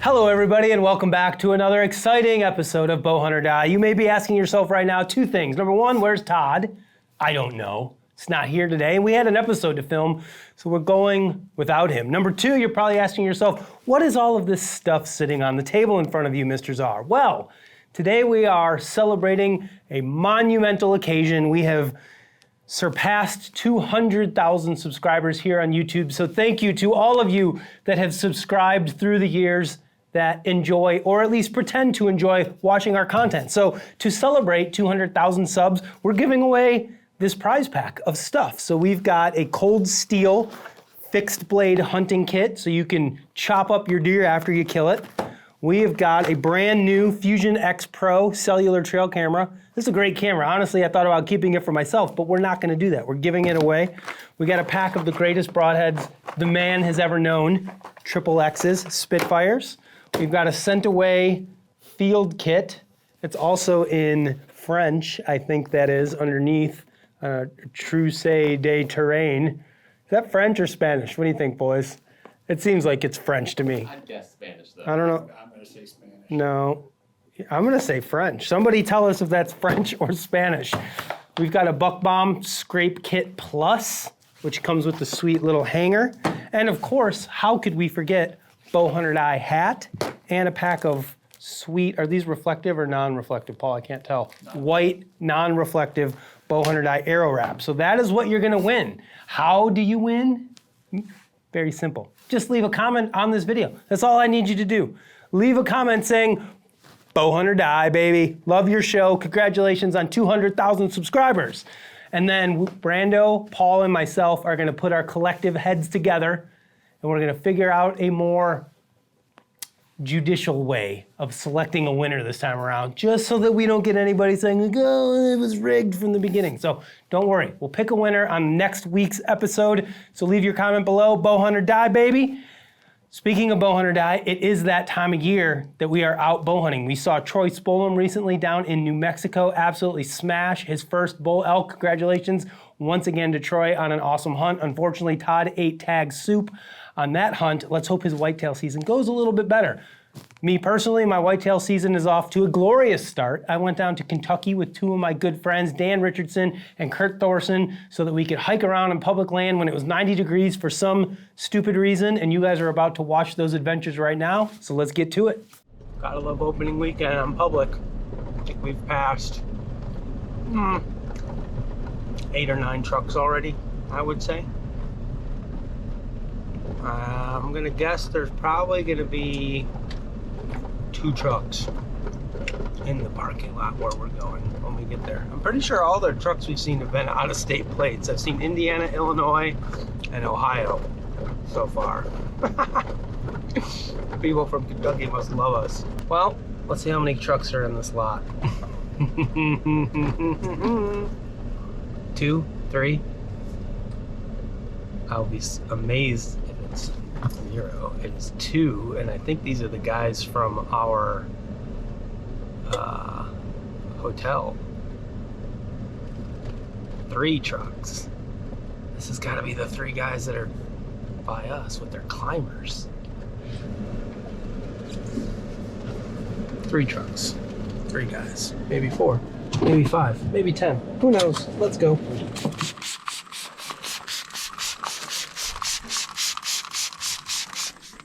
Hello everybody and welcome back to another exciting episode of Bowhunt or Die. You may be asking yourself right now two things. Number one, where's Todd? I don't know. It's not here today and we had an episode to film, so we're going without him. Number two, you're probably asking yourself, what is all of this stuff sitting on the table in front of you, Mr. Zarr? Well, today we are celebrating a monumental occasion. We have surpassed 200,000 subscribers here on YouTube, so thank you to all of you that have subscribed through the years, that enjoy, or at least pretend to enjoy, watching our content. So to celebrate 200,000 subs, we're giving away this prize pack of stuff. So we've got a cold steel fixed blade hunting kit, so you can chop up your deer after you kill it. We have got a brand new Fusion X Pro cellular trail camera. This is a great camera. Honestly, I thought about keeping it for myself, but we're not gonna do that. We're giving it away. We got a pack of the greatest broadheads the man has ever known, triple X's, Spitfires. We've got a sent away field kit. It's also in French, I think that is, underneath Trousse de Terrain. Is that French or Spanish? What do you think, boys? It seems like it's French to me. I'd guess Spanish, though. I don't know. I'm going to say Spanish. No, I'm gonna say French. Somebody tell us if that's French or Spanish. We've got a Buck Bomb Scrape Kit Plus, which comes with the sweet little hanger. And of course, how could we forget Bowhunt or Die hat and a pack of sweet, are these reflective or non-reflective, Paul? I can't tell. White, non-reflective Bowhunt or Die arrow wrap. So that is what you're gonna win. How do you win? Very simple. Just leave a comment on this video. That's all I need you to do. Leave a comment saying, Bowhunt or Die, baby. Love your show. Congratulations on 200,000 subscribers. And then Brando, Paul, and myself are gonna put our collective heads together and we're gonna figure out a more judicial way of selecting a winner this time around, just so that we don't get anybody saying, like, oh, it was rigged from the beginning. So don't worry, we'll pick a winner on next week's episode. So leave your comment below, Bowhunt or Die, baby. Speaking of Bowhunt or Die, it is that time of year that we are out bow hunting. We saw Troy Spolum recently down in New Mexico absolutely smash his first bull elk. Congratulations once again to Troy on an awesome hunt. Unfortunately, Todd ate tag soup on that hunt. Let's hope his whitetail season goes a little bit better. Me personally, my whitetail season is off to a glorious start. I went down to Kentucky with two of my good friends, Dan Richardson and Kurt Thorsen, so that we could hike around in public land when it was 90 degrees for some stupid reason, and you guys are about to watch those adventures right now, so let's get to it. Gotta love opening weekend on public. I think we've passed 8 or 9 trucks already, I would say. I'm gonna guess there's probably gonna be 2 trucks in the parking lot where we're going when we get there. I'm pretty sure all the trucks we've seen have been out-of-state plates. I've seen Indiana, Illinois, and Ohio so far. People from Kentucky must love us. Well, let's see how many trucks are in this lot. 2, 3. I'll be amazed if it's 0. It's 2, and I think these are the guys from our hotel. 3 trucks. This has got to be the 3 guys that are by us with their climbers. 3 trucks. 3 guys. Maybe 4. Maybe 5. Maybe 10. Who knows? Let's go.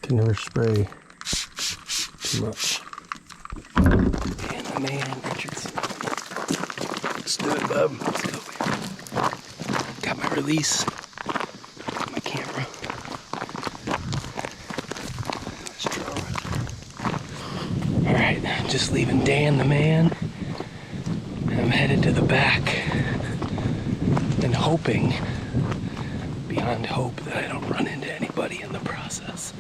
Can never spray too much. And the man, Richardson. Let's do it, bub. Let's go. Got my release. Got my camera. Let's draw it. All right, just leaving Dan, the man. And I'm headed to the back and hoping, beyond hope, that I don't run into anybody in the process.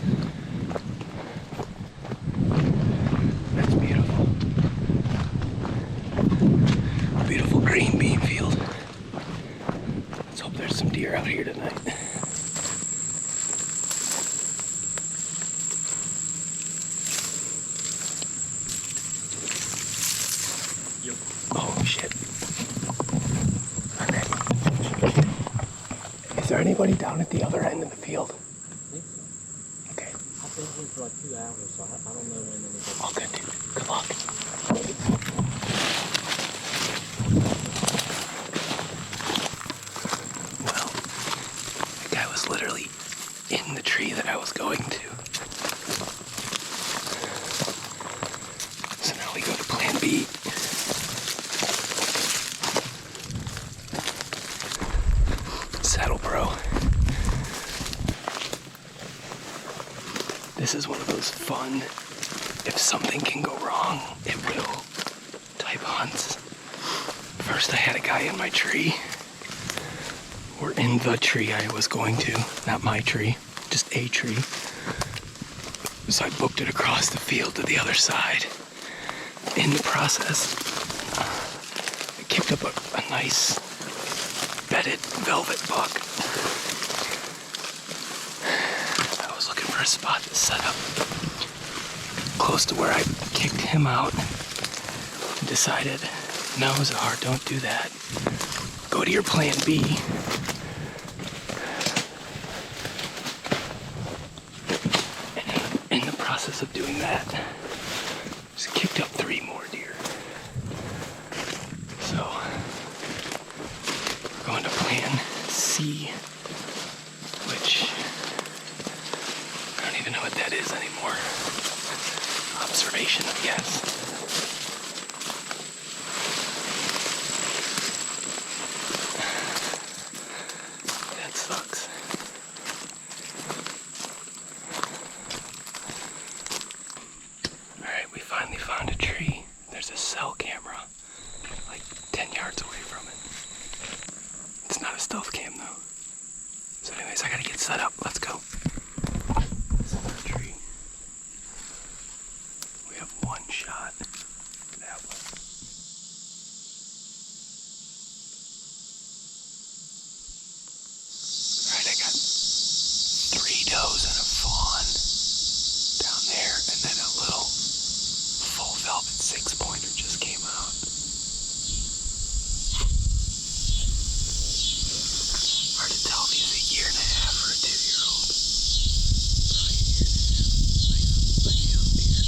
That's beautiful. Beautiful green bean field. Let's hope there's some deer out here tonight. Yep. Oh shit. Okay. Is there anybody down at the other end of the field? Yeah. Okay. How been here for like 2 hours, so I don't know when anything. All good, dude. Good luck. Well, the guy was literally in the tree that I was going to. So now we go to plan B. Saddle Bro. This is one of those fun, if something can go wrong, it will type hunts. First I had a guy in my tree, or in the tree I was going to, not my tree, just a tree. So I booked it across the field to the other side. In the process, I kicked up a nice bedded velvet buck. I was looking for a spot to set up close to where I kicked him out and decided, no, Zarr, don't do that. Go to your plan B. And in the process of doing that, just kicked up 3 more deer. So, we're going to plan C, which I don't even know what that is anymore. Observation, yes. That sucks. Alright, we finally found a tree. There's a cell camera, like 10 yards away from it. It's not a stealth cam though. So anyways, I gotta get set up. Let's go. This is our tree. We have 1 shot. That one. Alright, I got 3 does and a fawn down there, and then a little full velvet 6-pointer just came out. Hard to tell if he's a 1.5 years or a 2-year-old. Probably 1.5 years. Nice young deer.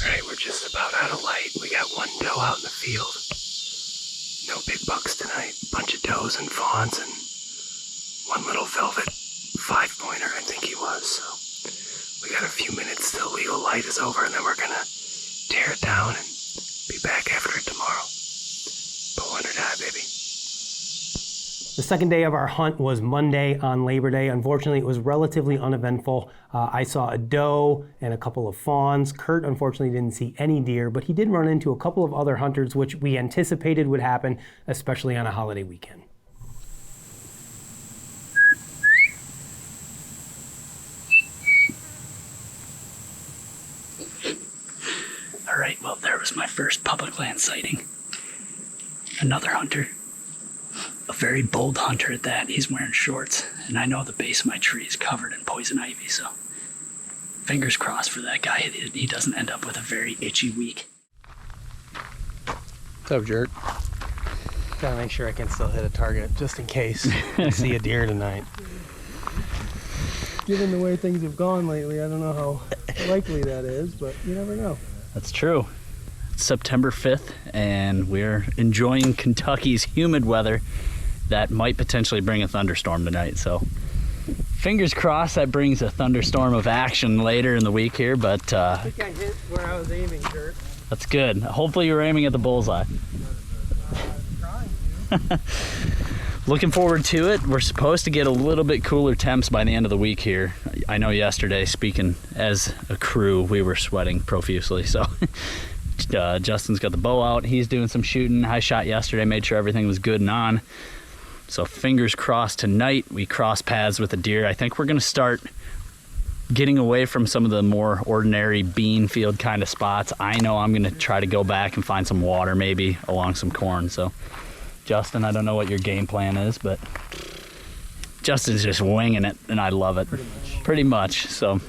Alright, we're just about out of light. We got 1 doe out in the field. No big bucks tonight. Bunch of does and fawns and 1 little velvet 5-pointer, I think he was. So we got a few minutes till legal light is over, and then we're gonna tear it down and be back after it tomorrow. Bowhunt or die, baby. The second day of our hunt was Monday on Labor Day. Unfortunately, it was relatively uneventful. I saw a doe and a couple of fawns. Kurt unfortunately didn't see any deer, but he did run into a couple of other hunters, which we anticipated would happen, especially on a holiday weekend. All right, well, there was my first public land sighting. Another hunter. A very bold hunter at that. He's wearing shorts, and I know the base of my tree is covered in poison ivy, so fingers crossed for that guy. He doesn't end up with a very itchy week. What's up, jerk? Gotta make sure I can still hit a target, just in case I see a deer tonight. Given the way things have gone lately, I don't know how likely that is, but you never know. That's true. It's September 5th, and we're enjoying Kentucky's humid weather that might potentially bring a thunderstorm tonight. So fingers crossed that brings a thunderstorm of action later in the week here, but I think I hit where I was aiming, Kurt. that's good. Hopefully you're aiming at the bullseye. Looking forward to it. We're supposed to get a little bit cooler temps by the end of the week here. I know yesterday, speaking as a crew, we were sweating profusely, so Justin's got the bow out. He's doing some shooting. I shot yesterday, made sure everything was good and on. So fingers crossed tonight we cross paths with a deer. I think we're gonna start getting away from some of the more ordinary bean field kind of spots. I know I'm gonna try to go back and find some water maybe along some corn. So Justin, I don't know what your game plan is, but Justin's just winging it and I love it. Pretty much. So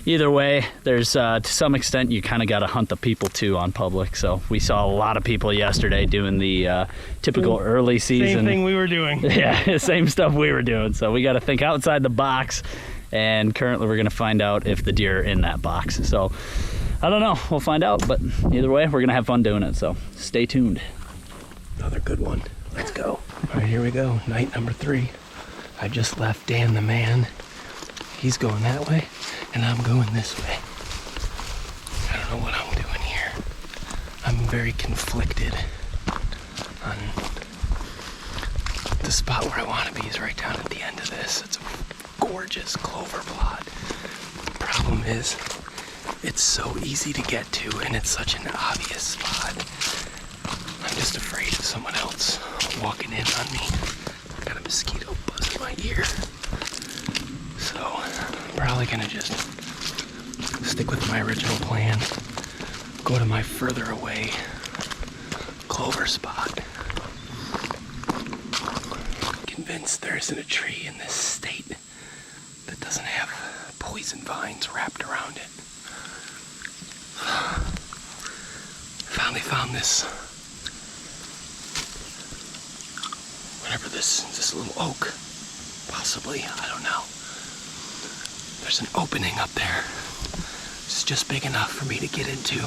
either way, there's to some extent you kind of got to hunt the people too on public. So we saw a lot of people yesterday doing the typical early season. Same thing we were doing. Yeah, same stuff we were doing. So we got to think outside the box, and currently we're going to find out if the deer are in that box. So I don't know, we'll find out, but either way, we're going to have fun doing it. So stay tuned. Another good one. Let's go. All right, here we go. Night number 3. I just left Dan the man. He's going that way, and I'm going this way. I don't know what I'm doing here. I'm very conflicted on the spot where I want to be is right down at the end of this. It's a gorgeous clover plot. The problem is, it's so easy to get to, and it's such an obvious spot. I'm just afraid of someone else walking in on me. I've got a mosquito buzz in my ear. So, I'm probably gonna just stick with my original plan. Go to my further away clover spot. I'm convinced there isn't a tree in this state that doesn't have poison vines wrapped around it. Finally found this, whatever this little oak, possibly, I don't know. There's an opening up there. It's just big enough for me to get into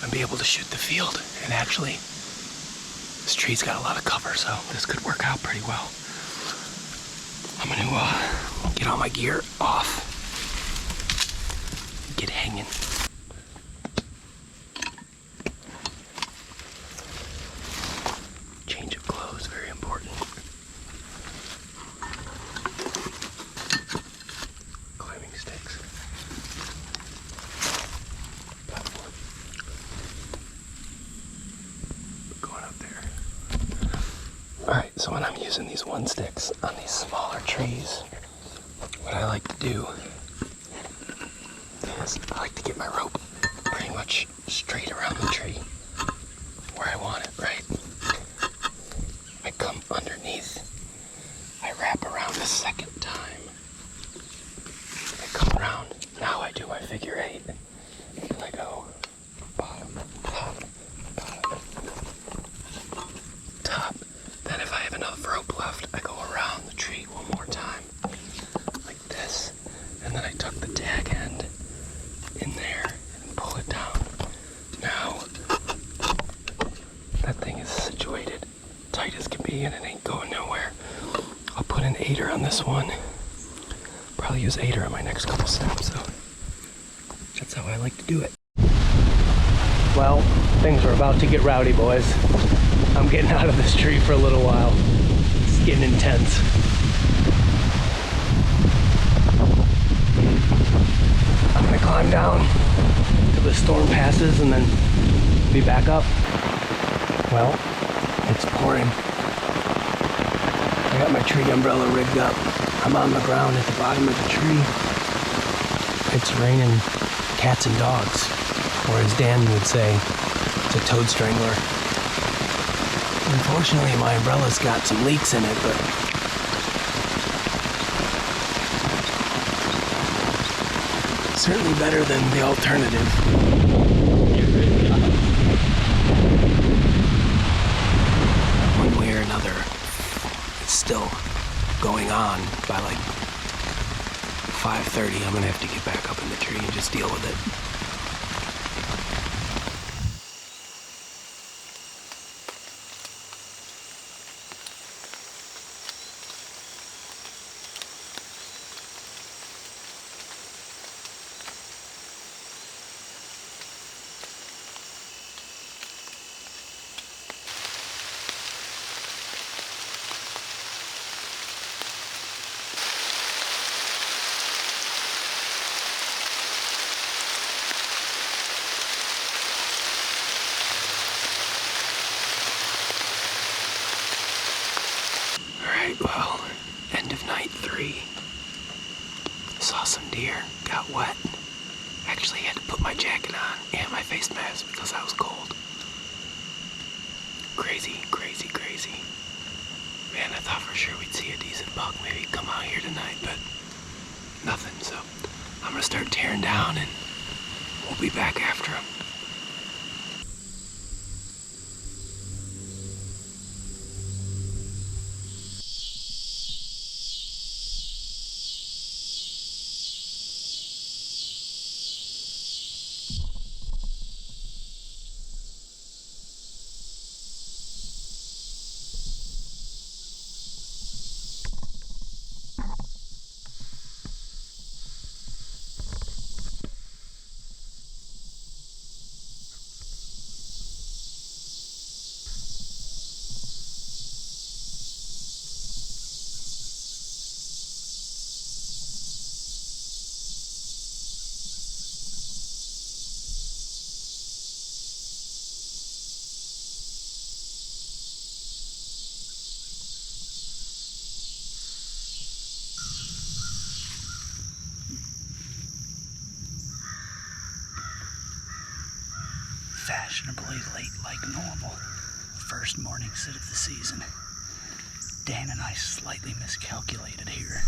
and be able to shoot the field. And actually, this tree's got a lot of cover, so this could work out pretty well. I'm gonna get all my gear off, get hanging. Change of clothes, very important. Climbing sticks. Platform. Going up there. Alright, so when I'm using these one sticks on these smaller trees, what I like to do is I like to get my rope pretty much straight around the tree where I want it, right? I come underneath, I wrap around a second time, I come around, now I do my figure 8, and I go bottom, top, bottom, top. Then if I have enough rope left, I go around the tree one more time, like this, and then I tuck the tag end in there and pull it down. Now, that thing is situated tight as can be and it ain't going nowhere. I'll put an 8er on this one. Probably use 8er on my next couple steps, so that's how I like to do it. Well, things are about to get rowdy, boys. I'm getting out of this tree for a little while. It's getting intense. I'm gonna climb down till the storm passes and then be back up. Well, it's pouring. I got my tree umbrella rigged up. I'm on the ground at the bottom of the tree. It's raining cats and dogs, or as Dan would say, it's a toad strangler. Unfortunately, my umbrella's got some leaks in it, but certainly better than the alternative. One way or another, it's still going on. By like 5:30, I'm gonna have to get back up in the tree and just deal with it. Well, end of night 3. Saw some deer, got wet. Actually had to put my jacket on and my face mask because I was cold. Crazy, crazy, crazy. Man, I thought for sure we'd see a decent buck maybe come out here tonight, but nothing, so I'm gonna start tearing down and we'll be back after him. Fashionably late like normal. First morning sit of the season. Dan and I slightly miscalculated here.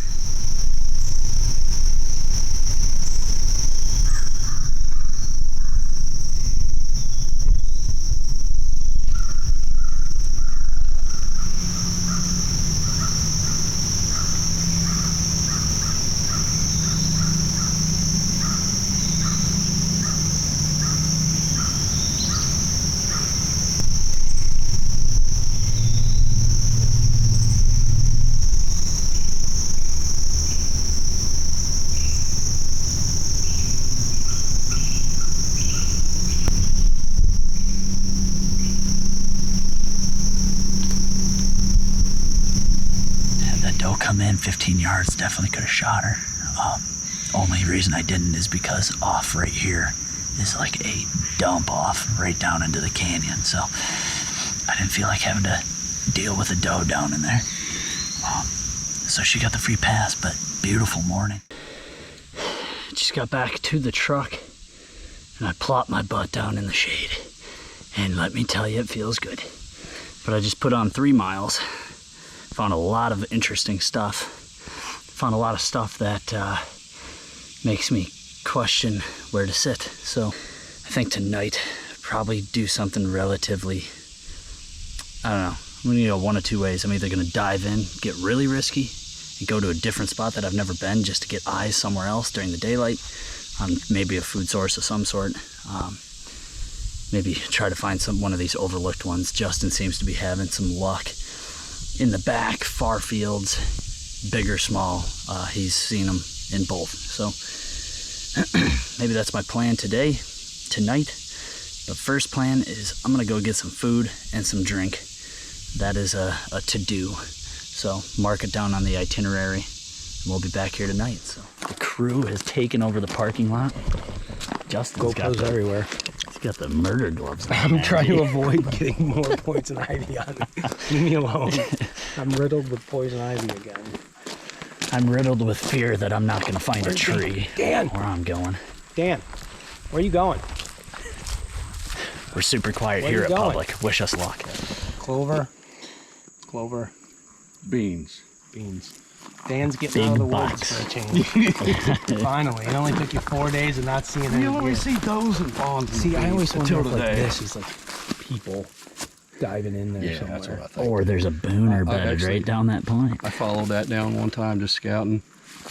Come in 15 yards, definitely could have shot her. Only reason I didn't is because off right here is like a dump off right down into the canyon, so I didn't feel like having to deal with a doe down in there. So she got the free pass, but beautiful morning. Just got back to the truck and I plopped my butt down in the shade, and let me tell you, it feels good. But I just put on 3 miles. Found a lot of interesting stuff. Found a lot of stuff that makes me question where to sit. So I think tonight probably do something relatively, I don't know, I'm gonna go one of two ways. I'm either gonna dive in, get really risky, and go to a different spot that I've never been just to get eyes somewhere else during the daylight on maybe a food source of some sort. Maybe try to find one of these overlooked ones. Justin seems to be having some luck in the back, far fields, big or small. He's seen them in both. So maybe that's my plan tonight. But first plan is I'm gonna go get some food and some drink. That is a to-do. So mark it down on the itinerary and we'll be back here tonight. So the crew has taken over the parking lot. Justin's got GoPros everywhere. He's got the murder gloves on. I'm trying to avoid getting more poison ivy on me. Leave me alone. I'm riddled with poison ivy again. I'm riddled with fear that I'm not going to find a tree Dan. where I'm going. Dan, where are you going? We're super quiet Where here you at going? Public. Wish us luck. Clover. Beans. Dan's getting Big out of the box. woods for a change. Finally. It only took you 4 days of not seeing any deer. see those in ponds. See, I always wonder until if like today. this is like people diving in there Yeah, somewhere. that's what I think. Or there's a booner I bedded actually- right down that point. I followed that down one time just scouting.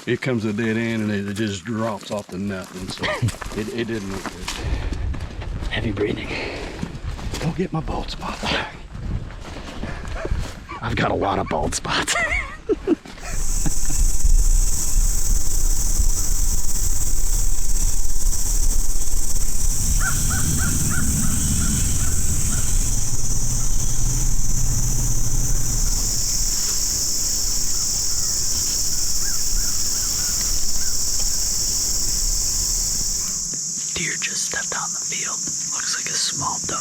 It comes a dead end and it just drops off to nothing. So it didn't look good. Heavy breathing. Don't get my bald spot back. I've got a lot of bald spots. Deer just stepped on the field. Looks like a small doe.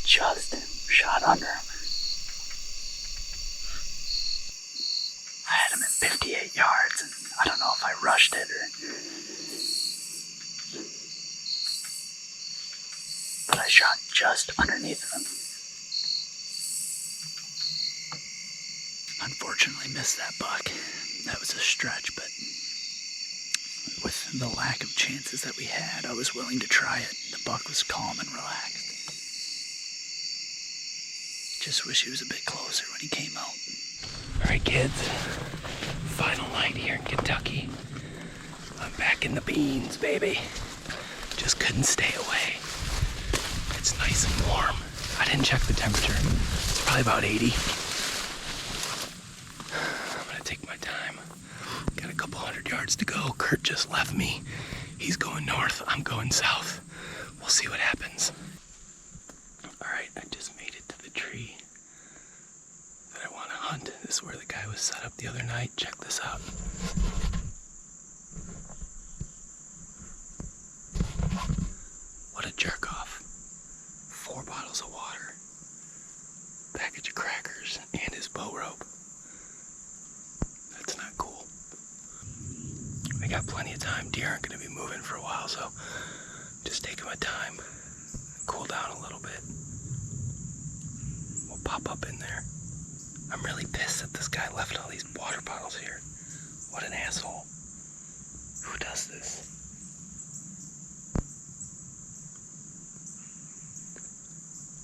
Just shot under him. I had him at 58 yards, and I don't know if I rushed it or... But I shot just underneath of him. Unfortunately missed that buck. That was a stretch, but with the lack of chances that we had, I was willing to try it. The buck was calm and relaxed. Just wish he was a bit closer when he came out. All right, kids. Final night here in Kentucky. I'm back in the beans, baby. Just couldn't stay away. It's nice and warm. I didn't check the temperature. It's probably about 80. I'm gonna take my time. Got a couple 100 yards to go. Kurt just left me. He's going north. I'm going south. We'll see what happens. All right, I just made it to the tree that I want to hunt. This is where the guy was set up the other night. Check this out. What a jerk off. 4 bottles of water, package of crackers, and his bow rope. That's not cool. I got plenty of time. Deer aren't going to be moving for a while, so just taking my time. Cool down a little bit. We'll pop up in there. I'm really pissed that this guy left all these water bottles here. What an asshole. Who does this?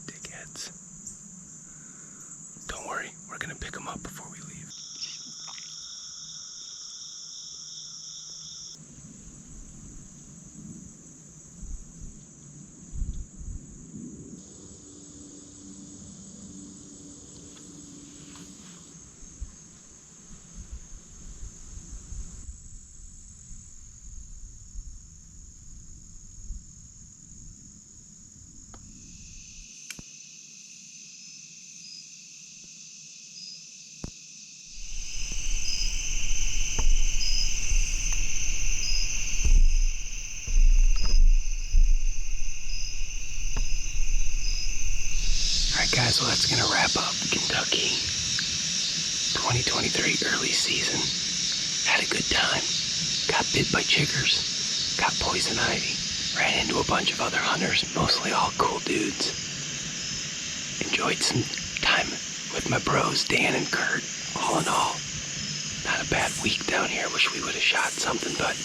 Dickheads. Don't worry, we're gonna pick them up before we leave. Guys, well, that's gonna wrap up Kentucky 2023 early season. Had a good time. Got bit by chiggers. Got poison ivy. Ran into a bunch of other hunters, mostly all cool dudes. Enjoyed some time with my bros, Dan and Kurt. All in all, not a bad week down here. Wish we would have shot something, but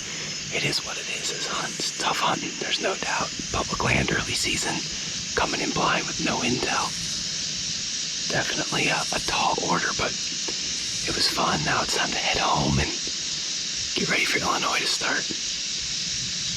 it is what it is as hunts. Tough hunting, there's no doubt. Public land early season, coming in blind with no intel. Definitely a tall order, but it was fun. Now it's time to head home and get ready for Illinois to start.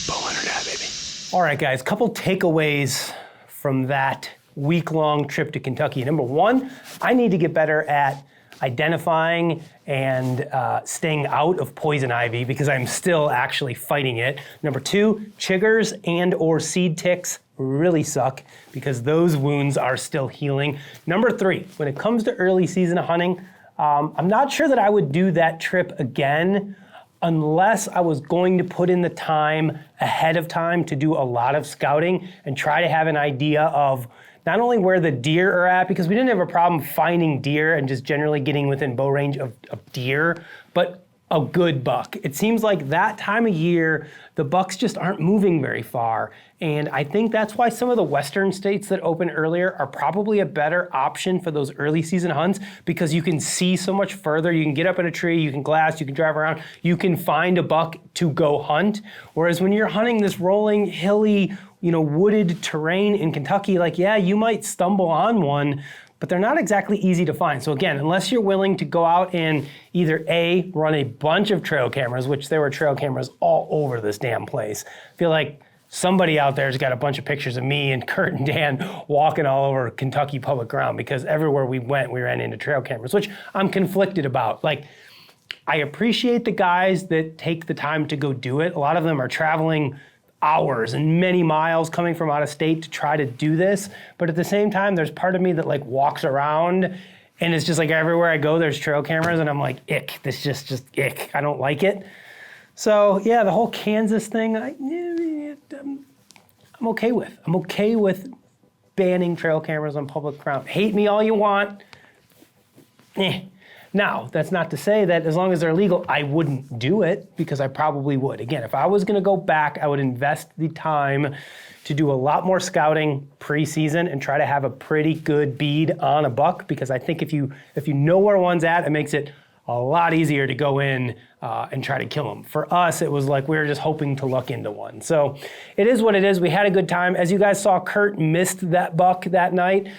Bowhunter that, baby. All right, guys, couple takeaways from that week-long trip to Kentucky. Number one, I need to get better at identifying and staying out of poison ivy because I'm still actually fighting it. Number two, chiggers and or seed ticks really suck because those wounds are still healing. Number three, when it comes to early season hunting, I'm not sure that I would do that trip again unless I was going to put in the time ahead of time to do a lot of scouting and try to have an idea of not only where the deer are at, because we didn't have a problem finding deer and just generally getting within bow range of deer, but a good buck. It seems like that time of year, the bucks just aren't moving very far. And I think that's why some of the western states that open earlier are probably a better option for those early season hunts, because you can see so much further. You can get up in a tree, you can glass, you can drive around, you can find a buck to go hunt. Whereas when you're hunting this rolling, hilly, wooded terrain in Kentucky, like, yeah, you might stumble on one, but they're not exactly easy to find. So again, unless you're willing to go out and either A, run a bunch of trail cameras, which there were trail cameras all over this damn place. I feel like somebody out there's got a bunch of pictures of me and Kurt and Dan walking all over Kentucky public ground, because everywhere we went, we ran into trail cameras, which I'm conflicted about. Like, I appreciate the guys that take the time to go do it. A lot of them are traveling hours and many miles coming from out of state to try to do this. But at the same time, there's part of me that like walks around and it's just like everywhere I go, there's trail cameras and I'm like, ick, this just ick. I don't like it. So yeah, the whole Kansas thing, I'm okay with. I'm okay with banning trail cameras on public ground. Hate me all you want. Now, that's not to say that as long as they're legal, I wouldn't do it, because I probably would. Again, if I was gonna go back, I would invest the time to do a lot more scouting pre-season and try to have a pretty good bead on a buck, because I think if you know where one's at, it makes it a lot easier to go in and try to kill them. For us, it was like we were just hoping to luck into one. So it is what it is. We had a good time. As you guys saw, Kurt missed that buck that night.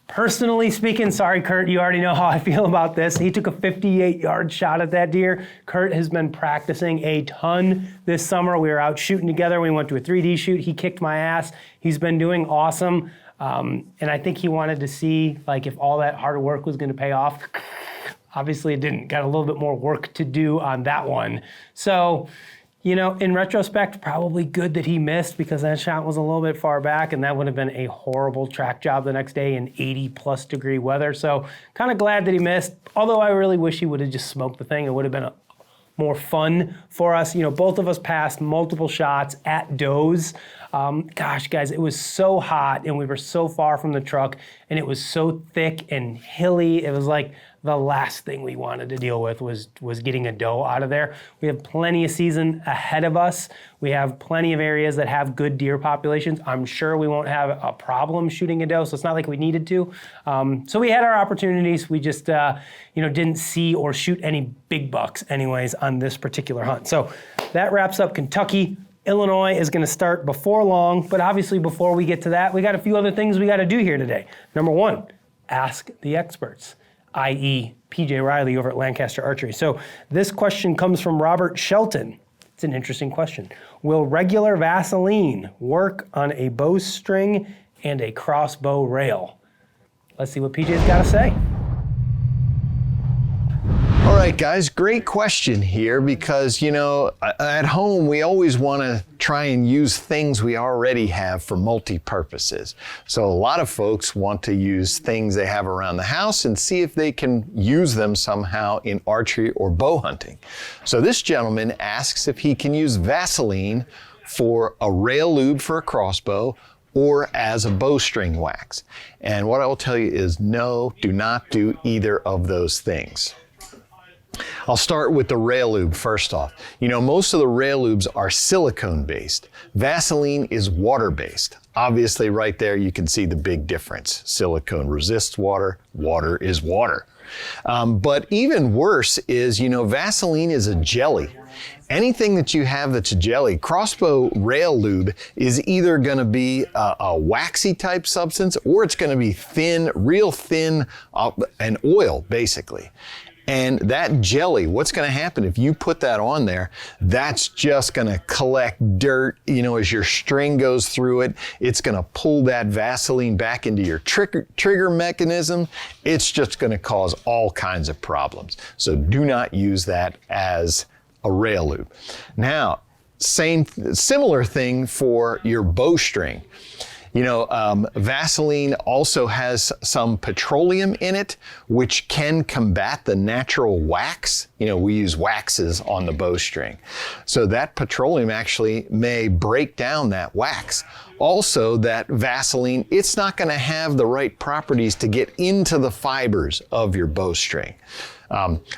Personally speaking, sorry, Kurt, you already know how I feel about this. He took a 58-yard shot at that deer. Kurt has been practicing a ton this summer. We were out shooting together. We went to a 3D shoot. He kicked my ass. He's been doing awesome. And I think he wanted to see like if all that hard work was going to pay off. Obviously, it didn't. Got a little bit more work to do on that one. So, in retrospect, probably good that he missed, because that shot was a little bit far back and that would have been a horrible track job the next day in 80+ degree weather. So kind of glad that he missed, although I really wish he would have just smoked the thing. It would have been more fun for us. Both of us passed multiple shots at does. Gosh, guys, it was so hot and we were so far from the truck and it was so thick and hilly. It was like the last thing we wanted to deal with was getting a doe out of there. We have plenty of season ahead of us. We have plenty of areas that have good deer populations. I'm sure we won't have a problem shooting a doe, so it's not like we needed to. So we had our opportunities. We just didn't see or shoot any big bucks anyways on this particular hunt. So that wraps up Kentucky. Illinois is gonna start before long, but obviously before we get to that, we got a few other things we gotta do here today. Number one, ask the experts, i.e. PJ Riley over at Lancaster Archery. So this question comes from Robert Shelton. It's an interesting question. Will regular Vaseline work on a bowstring and a crossbow rail? Let's see what PJ's got to say. All right, guys, great question here, because, at home, we always want to try and use things we already have for multi-purposes. So a lot of folks want to use things they have around the house and see if they can use them somehow in archery or bow hunting. So this gentleman asks if he can use Vaseline for a rail lube for a crossbow or as a bowstring wax. And what I will tell you is no, do not do either of those things. I'll start with the rail lube first off. Most of the rail lubes are silicone based. Vaseline is water based. Obviously right there you can see the big difference. Silicone resists water, water is water. But even worse is, Vaseline is a jelly. Anything that you have that's a jelly, crossbow rail lube is either going to be a waxy type substance or it's going to be thin, real thin, and oil basically. And that jelly, what's going to happen if you put that on there? That's just going to collect dirt, as your string goes through it. It's going to pull that Vaseline back into your trigger mechanism. It's just going to cause all kinds of problems. So do not use that as a rail lube. Now, similar thing for your bowstring. Vaseline also has some petroleum in it, which can combat the natural wax. We use waxes on the bowstring. So that petroleum actually may break down that wax. Also, that Vaseline, it's not going to have the right properties to get into the fibers of your bowstring.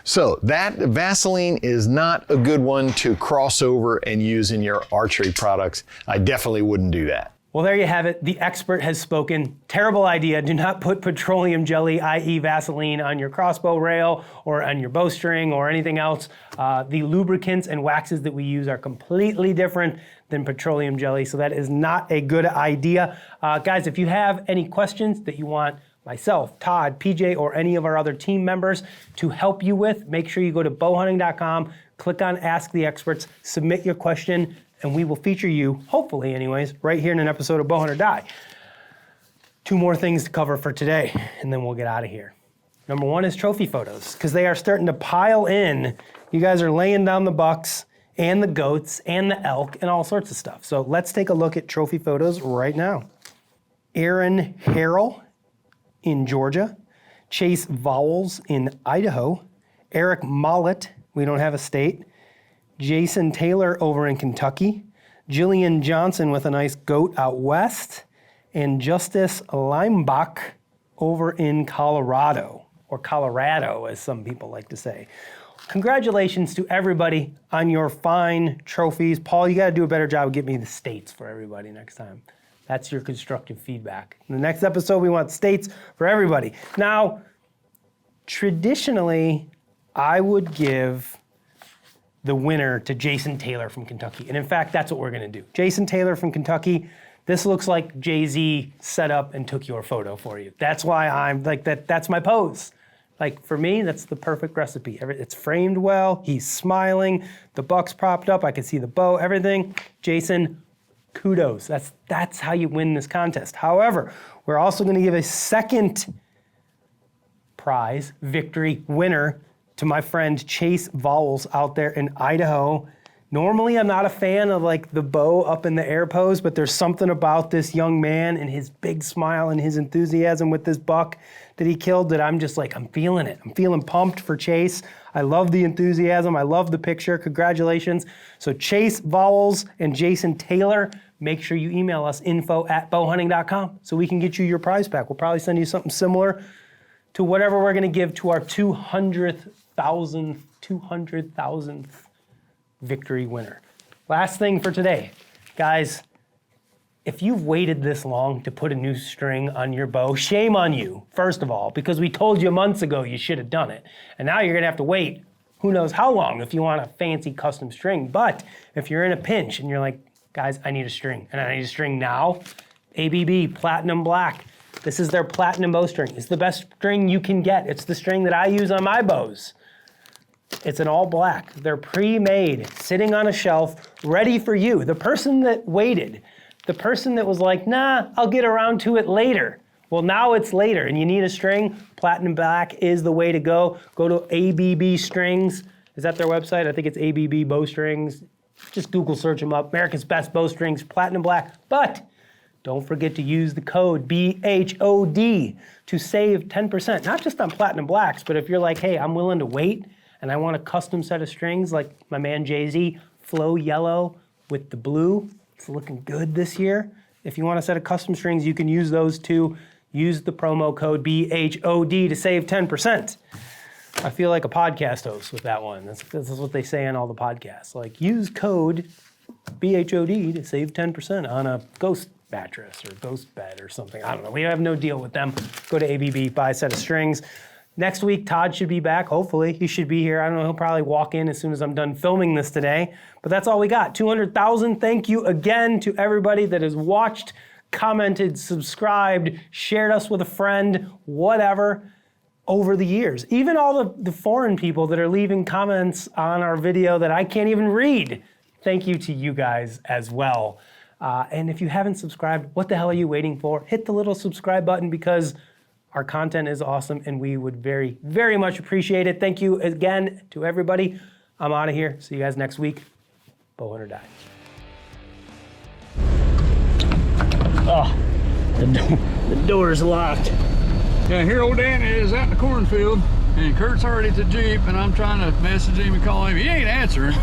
So that Vaseline is not a good one to cross over and use in your archery products. I definitely wouldn't do that. Well, there you have it. The expert has spoken. Terrible idea. Do not put petroleum jelly, i.e. Vaseline, on your crossbow rail or on your bowstring or anything else. The lubricants and waxes that we use are completely different than petroleum jelly, so that is not a good idea. Guys, if you have any questions that you want myself, Todd, PJ, or any of our other team members to help you with, make sure you go to bowhunting.com, click on Ask the Experts, submit your question, and we will feature you, hopefully anyways, right here in an episode of Bowhunt or Die. 2 more things to cover for today, and then we'll get out of here. Number 1 is trophy photos, because they are starting to pile in. You guys are laying down the bucks and the goats and the elk and all sorts of stuff. So let's take a look at trophy photos right now. Aaron Harrell in Georgia, Chase Vowles in Idaho, Eric Mollett, we don't have a state, Jason Taylor over in Kentucky, Jillian Johnson with a nice goat out west, and Justice Leimbach over in Colorado, or Colorado as some people like to say. Congratulations to everybody on your fine trophies. Paul, you gotta do a better job of getting me the states for everybody next time. That's your constructive feedback. In the next episode, we want states for everybody. Now, traditionally, I would give the winner to Jason Taylor from Kentucky. And in fact, that's what we're gonna do. Jason Taylor from Kentucky, this looks like Jay-Z set up and took your photo for you. That's why I'm like, that's my pose. Like for me, that's the perfect recipe. It's framed well, he's smiling, the buck's propped up, I can see the bow, everything. Jason, kudos, that's how you win this contest. However, we're also gonna give a second prize, victory winner, to my friend Chase Vowles out there in Idaho. Normally, I'm not a fan of like the bow up in the air pose, but there's something about this young man and his big smile and his enthusiasm with this buck that he killed that I'm just like, I'm feeling it. I'm feeling pumped for Chase. I love the enthusiasm. I love the picture. Congratulations. So Chase Vowles and Jason Taylor, make sure you email us info@bowhunting.com so we can get you your prize pack. We'll probably send you something similar to whatever we're gonna give to our 200,000th victory winner. Last thing for today, guys, if you've waited this long to put a new string on your bow, shame on you, first of all, because we told you months ago you should have done it. And now you're gonna have to wait who knows how long if you want a fancy custom string. But if you're in a pinch and you're like, guys, I need a string, and I need a string now, ABB Platinum Black. This is their platinum bowstring. It's the best string you can get. It's the string that I use on my bows. It's an all black. They're pre-made, sitting on a shelf, ready for you. The person that waited, the person that was like, nah, I'll get around to it later. Well, now it's later and you need a string. Platinum Black is the way to go. Go to ABB Strings. Is that their website? I think it's ABB Bowstrings. Just Google search them up. America's Best Bowstrings, Platinum Black. But don't forget to use the code BHOD to save 10%. Not just on Platinum Blacks, but if you're like, hey, I'm willing to wait and I want a custom set of strings like my man Jay-Z, Flow Yellow with the blue. It's looking good this year. If you want a set of custom strings, you can use those too. Use the promo code BHOD to save 10%. I feel like a podcast host with that one. This is what they say on all the podcasts. Like, use code BHOD to save 10% on a ghost mattress or ghost bed or something. I don't know. We have no deal with them. Go to ABB, buy a set of strings. Next week, Todd should be back. Hopefully, he should be here. I don't know. He'll probably walk in as soon as I'm done filming this today. But that's all we got. 200,000. Thank you again to everybody that has watched, commented, subscribed, shared us with a friend, whatever, over the years. Even all the foreign people that are leaving comments on our video that I can't even read. Thank you to you guys as well. And if you haven't subscribed, what the hell are you waiting for? Hit the little subscribe button because our content is awesome and we would very, very much appreciate it. Thank you again to everybody. I'm out of here. See you guys next week. Bowhunt or Die. Oh, the door is locked. Yeah, here old Danny is out in the cornfield, and Kurt's already at the Jeep, and I'm trying to message him and call him. He ain't answering.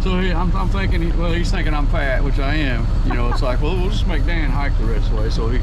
So I'm thinking, well, he's thinking I'm fat, which I am. You know, it's like, well, we'll just make Dan hike the rest of the way. So